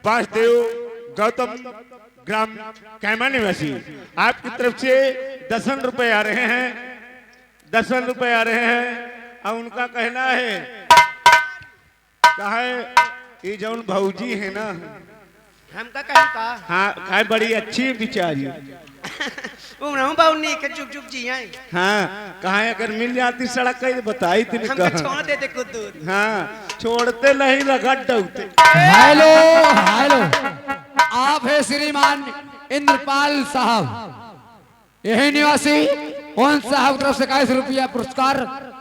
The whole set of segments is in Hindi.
वासुदेव गौतम ग्राम कैमा निवासी आपकी तरफ से 10 रुपए आ रहे हैं, 10 रुपए आ रहे हैं। और उनका कहना है कहा ये जौन भौजी है ना हमका कहीं का हाँ कहा बड़ी अच्छी बिचारी उमराऊ बाउनी के चुप चुप जी हैं। हाँ कहा अगर मिल जाती सड़क कहीं बताई थी हमका छोड़ देते खुद दूर। हाँ छोड़ते नहीं रगड़ दौते। हेलो हेलो, आप है श्रीमान इंद्रपाल साहब, यही निवासी उन साहब की तरफ से 21 रुपया पुरस्कार।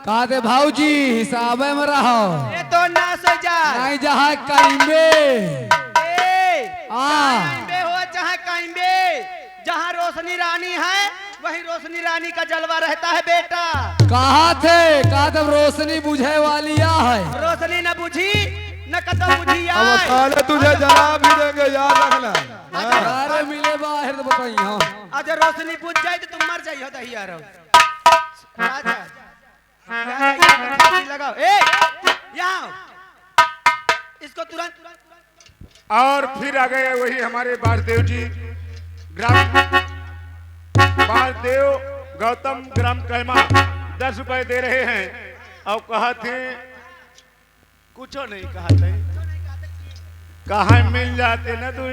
कहा दे भाऊजी हिसाब में रहो ये तो ना सजा नहीं जहाँ कहीं बे हो जहाँ रोशनी रानी है वही रोशनी रानी का जलवा रहता है बेटा। कहा थे कहा तब रोशनी बुझे वाली है, रोशनी न बुझी न कदम बुझी अब साले तुझे जला भी देंगे याद रखना। अरे मिले बाहर तो बताइए। हाँ अगर रोशनी बुझ जाए तो तुम मर जाइए दहिया रहो। लगाओ यहाँ इसको तुरंत। और फिर आ गए वही हमारे वासुदेव जी ग्राम वासुदेव गौतम ग्राम कैमा 10 रुपए दे रहे हैं। और कहा थे कुछ नहीं कहा थे कहा मिल जाते ना तो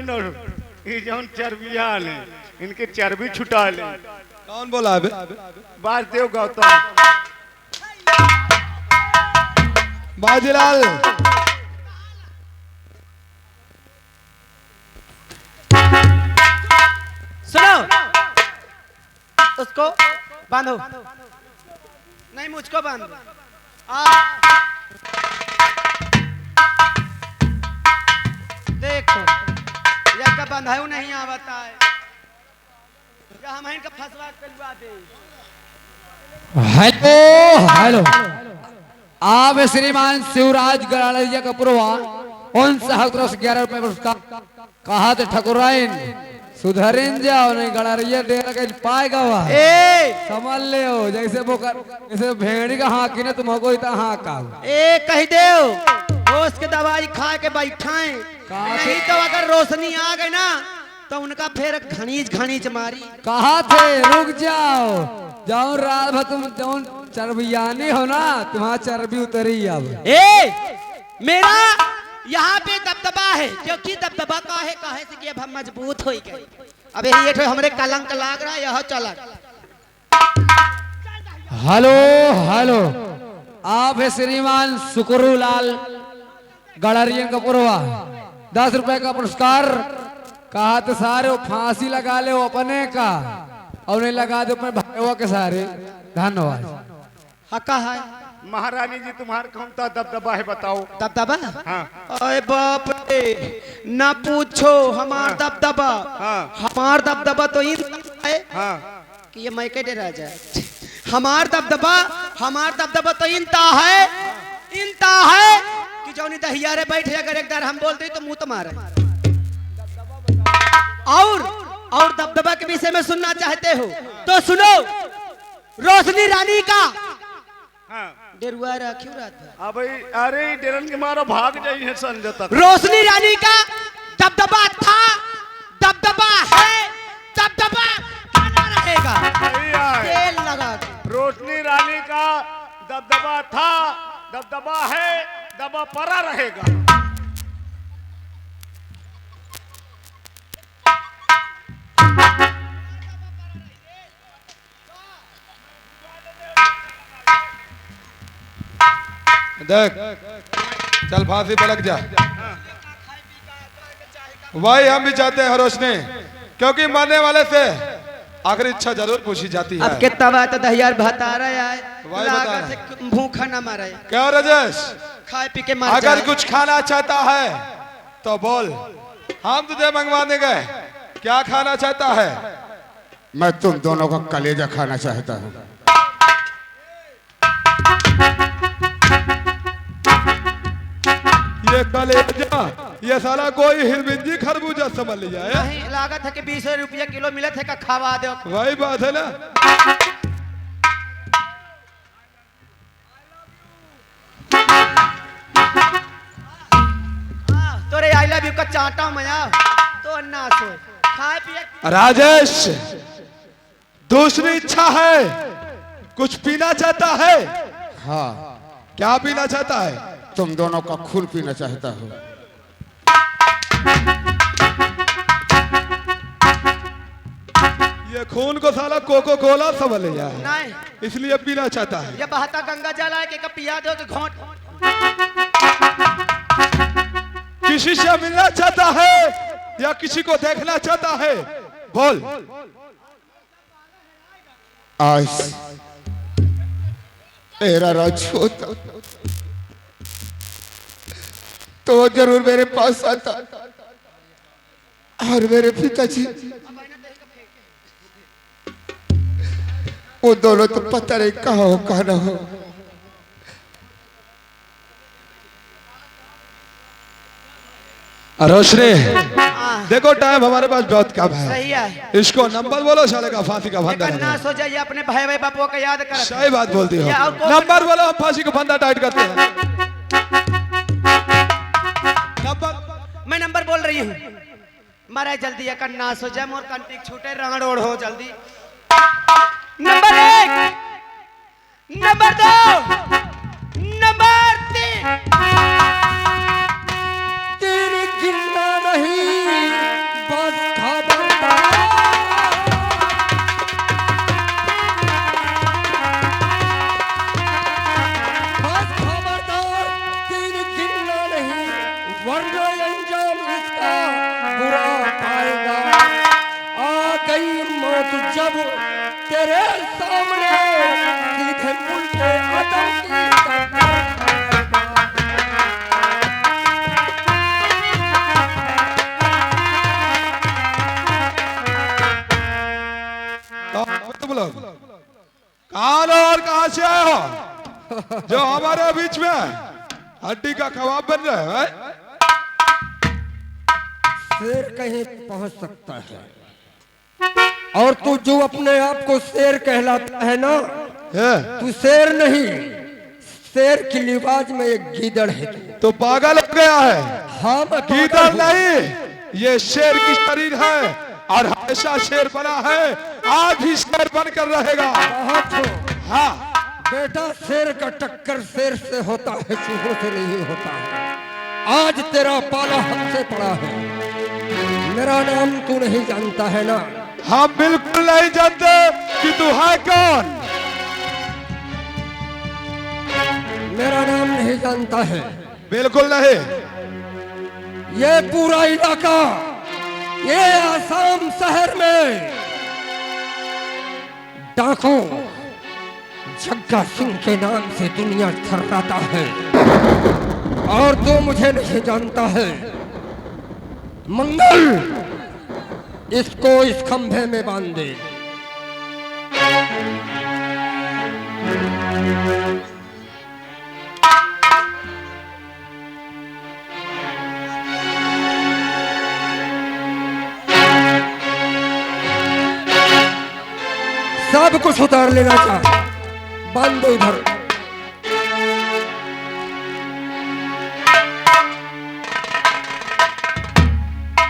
ये जौन चर्बिया ले इनके चर्बी छुटा ले। कौन बोला अबे? वासुदेव गौतम बाजीलाल सुनो उसको बांधो नहीं मुझको बांधो। देखो यह का बंधाऊ नहीं आवता है या हम इनका फसवा करवा दे। हेलो हेलो, आप श्रीमान शिवराज गराड़िया का पुरवा उन साहब की तरफ से 11 रुपए पुरस्कार। कहा थे ठकुराइन सुधरिन जाओ नहीं गड़ारिया दे रखे पाएगा वह समझ ले हो जैसे बोकर जैसे भेड़ी का हाँ की ना तुम हो इतना हाँ का कह दे होश के दवाई खा के बैठाए नहीं तो अगर रोशनी आ गई ना तो उनका फिर घनीच घनीच मारी। कहा थे रुक जाओ जाओ रात भर तुम जाओ चर्बियानी हो ना तुम्हारा चर्बी उतरी अब। मेरा यहाँ पे दबदबा है क्योंकि दबदबा काहे से कि अब हम मजबूत हो गए। अब ये तो हमरे कलंक लाग रहा है यह चला। हेलो हेलो, आप है श्रीमान सुकरूलाल गड़रियन का पुरवा 10 रुपए का पुरस्कार। कहा तो सारे फांसी लगा ले अपने का और नहीं लगा दो अपने भाइयों के सारे। धन्यवाद। हका है महारानी जी तुम्हारा कौन सा दबदबा है बताओ। दबदबा हाँ अरे बाप रे ना पूछो हमार दबदबा। हाँ हमार दबदबा तो इन है हाँ कि ये मैं कैसे रह जाए। हमार दबदबा तो इंता है कि जौनी दहियारे बैठे अगर एक बार हम बोल दे तो मुंह तो मारे। और दबदबा के विषय में सुनना चाहते हो तो सुनो। रोशनी रानी का डेरुआ क्यों रात भर अब अरे डेरन के मारो भाग जाई है संजय तक। रोशनी रानी का दबदबा था, दबदबा है, दबदबा बना रहेगा। तेल लगा रोशनी रानी का दबदबा था, दबदबा है, दबा परा रहेगा। देख चल फांसी पे लग जा। वही हम भी चाहते हैं रोशनी, क्योंकि मरने वाले से आखिरी इच्छा जरूर पूछी जाती है। अब कितना बात तो दहियार बता रहा है वही बता रहा से भूखा ना मारे। क्या राजेश खाए पी के मर अगर जाए। कुछ खाना चाहता है तो बोल, हम तुझे मंगवाने गए। क्या खाना चाहता है? मैं तुम दोनों का कलेजा खाना चाहता हूँ। ये कलेजा ये साला कोई हिरबिंजी खरबूजा समझ लिया है। नहीं लागत है कि 20 रुपया किलो मिले थे का खावा दो। वही बात है ना। तोरे आई लव यू का चाटा मया तो अन्ना सो खाए पिए राजेश, दूसरी इच्छा है, कुछ पीना चाहता है? हाँ, क्या पीना चाहता है? तुम दोनों का खून पीना चाहता हूँ। ये खून को साला कोको कोला समझ लिया है, नहीं इसलिए पीना चाहता है। ये बहता गंगा जल है कि पिया दो तो घोट किसी से मिलना चाहता है या किसी को देखना चाहता है? बोल। आज मेरा राज होता तो वो जरूर मेरे पास आता और मेरे पिताजी वो दोनों तो पता नहीं कहाँ हो कहाँ ना हो। रोशनी, देखो टाइम हमारे पास बहुत कम है। सही है इसको नंबर बोलो, साले का फांसी का फंदा अन्ना लगा। सो जाइए अपने भाई भाई बापू का याद कर सही बात बोलती हो। या और कौन- नंबर बोलो, हम फांसी का फंदा टाइट करते हैं। नंबर मैं नंबर बोल रही हूँ मारा जल्दी एक अन्ना सो जाए मोर कंटिक छूटे रंगड़ ओढ़ हो जल्दी। नंबर 1 नंबर 2 नंबर 3 तेरी गिनना नहीं बस खबरदार बस खबरदार तेरी गिनना नहीं वरना अंजाम इसका बुरा पाएगा। आ गई मौत जब तेरे सामने सीधे उल्टे आदम की तुम लोग कहाँ हो और कहाँ से आए हो जो हमारे बीच में हड्डी का कबाब बन रहे हैं? शेर कहीं पहुंच सकता है और तू जो अपने आप को शेर कहलाता है ना, तू शेर नहीं, शेर की लिबाज में एक गीदड़ है तू। तो पागल हो गया है। हाँ मैं गीदड़ पागल हूँ। नहीं, ये शेर की शरीर है और हमेशा शेर बना है, आज भी शेर बनकर रहेगा। बहुत हो। हाँ, बेटा शेर का टक्कर शेर से होता है, चूहों से नहीं होता है। आज तेरा पाला हमसे पड़ा है। मेरा नाम तू नहीं जानता है ना? हम बिल्कुल नहीं जानते कि तू है कौन। मेरा नाम नहीं जानता है। बिल्कुल नहीं। ये पूरा इलाका, ये आसाम शहर में डाकू जग्गा सिंह के नाम से दुनिया थर्राता है और तू मुझे नहीं जानता है। मंगल, इसको इस खंभे में बांध दे। सब कुछ उतार लेना चाह, बांध दो इधर।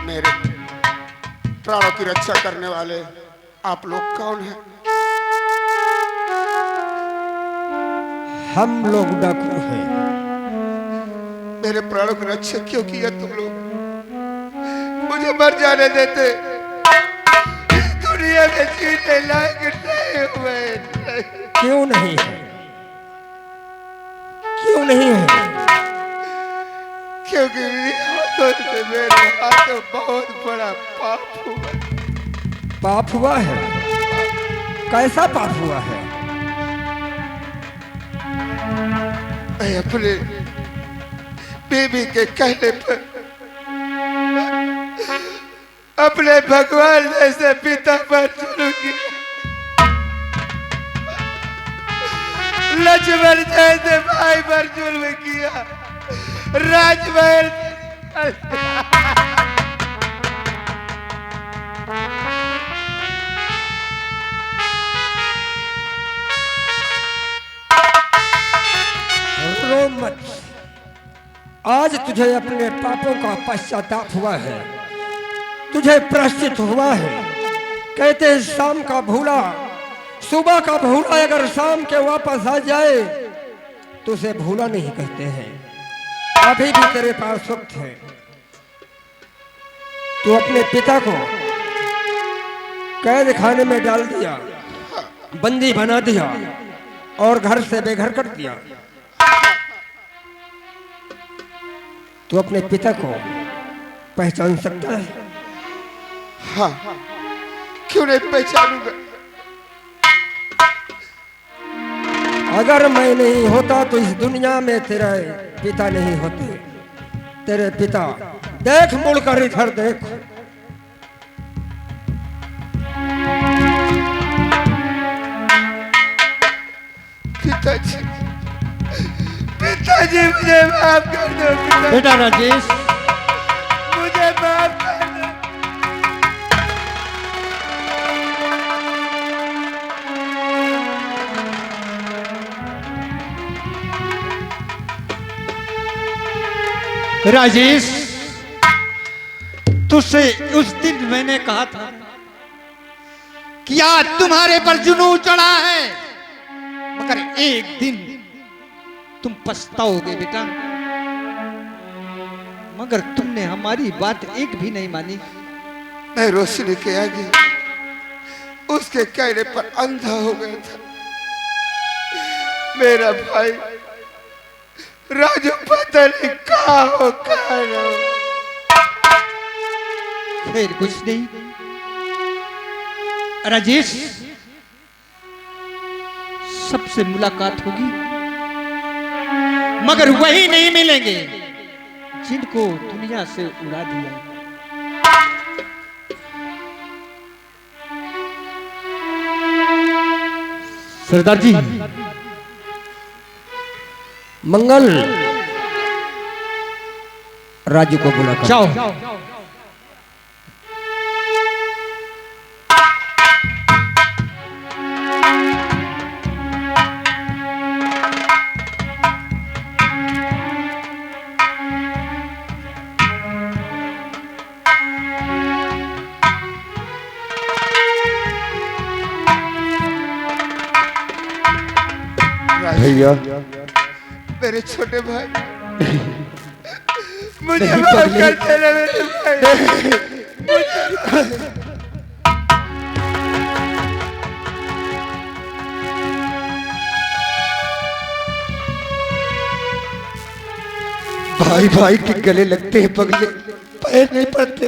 मेरे प्राणों की रक्षा करने वाले आप लोग कौन हैं? हम लोग डाकू हैं। मेरे प्राणों की रक्षा क्यों किया तुम लोग? मुझे मर जाने देते। दुनिया में जीने लायक नहीं हुए। क्यों नहीं है? क्यों नहीं है? क्योंकि मेरे हाथों बहुत बड़ा पाप हुआ। पाप हुआ है? कैसा पाप हुआ है? मैं अपने बीबी के कहने पर अपने भगवान जैसे पिता पर जुल्म किया, लक्ष्मण जैसे भाई पर जुल्म किया, राजमहल रो मत। आज आज तुझे अपने पापों का पश्चाताप हुआ है, तुझे प्रायश्चित हुआ है। कहते हैं शाम का भूला, सुबह का भूला अगर शाम के वापस आ जाए तो उसे भूला नहीं कहते हैं। अभी भी तेरे पास वक्त है, तू अपने पिता को कैद खाने में डाल दिया, बंदी बना दिया और घर से बेघर कर दिया। तू अपने पिता को पहचान सकता है? हाँ, क्यों नहीं पहचानूंगा। अगर मैं नहीं होता तो इस दुनिया में तेरे पिता नहीं होते। तेरे पिता, देख मुड़कर इधर देख। पिताजी, पिताजी मुझे माफ कर दो। बेटा राजेश, मुझे माफ कर दो। राजेश, तुझसे उस दिन मैंने कहा था कि आज तुम्हारे पर जुनून चढ़ा है, मगर एक दिन तुम पछताओगे बेटा। मगर तुमने हमारी बात एक भी नहीं मानी। मैं रोशनी के आगे उसके कहने पर अंधा हो गया था। मेरा भाई राजू पता नहीं कहाँ हो, कहाँ रहो। फिर कुछ नहीं राजेश, सबसे मुलाकात होगी, मगर वही नहीं मिलेंगे जिनको दुनिया से उड़ा दिया। सरदार जी, मंगल, राजू को बुला कर। जाओ। भैया, मेरे छोटे भाई, मुझे माफ कर देना मेरे भाई। भाई भाई के गले लगते हैं पगले, पैर नहीं पड़ते।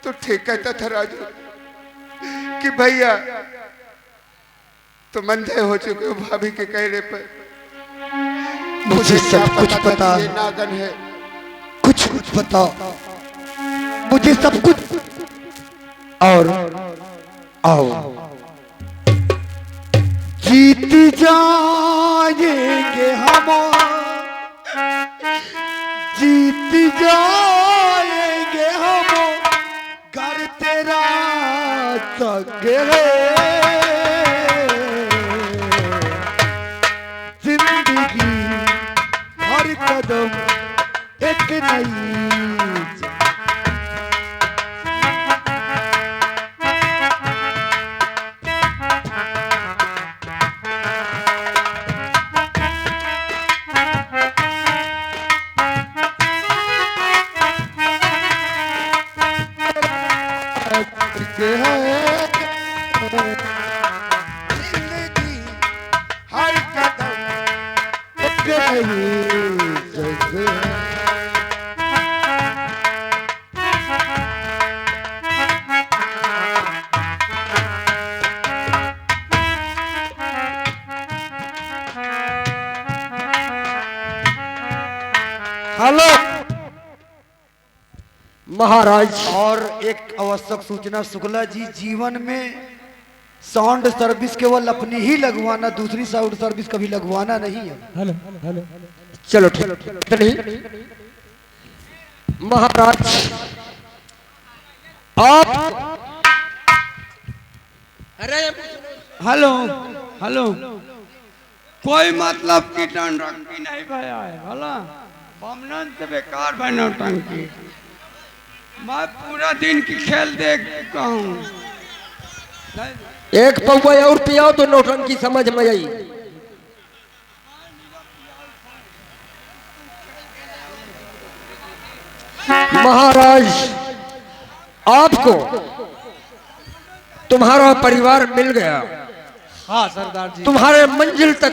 तो ठीक कहता था राजू कि भैया तुम अंधे हो चुके हो भाभी के कहने पर। मुझे सब कुछ पता ये है, नागन है। कुछ कुछ पता, मुझे सब कुछ। और आओ, जीत जाएंगे हम, जीत जाएंगे हम, घर तेरा संग है। जिंदगी हर कदम एक नई। जिंदगी हर कदम एक नई। हेलो महाराज, और एक आवश्यक सूचना, शुक्ला जी, जीवन में साउंड सर्विस केवल अपनी ही लगवाना, दूसरी साउंड सर्विस कभी लगवाना नहीं है। चलो ठीक नहीं। महाराज, आप हेलो हेलो, कोई मतलब की टन रखी नहीं भैया है, बोला बमनन से बेकार है नौटंकी। मैं पूरा दिन की खेल देख चुका हूँ। एक पौवा और पियाओ तो नौटंकी समझ में आई। महाराज, आपको तुम्हारा परिवार मिल गया। हाँ सरदार जी। तुम्हारे मंजिल तक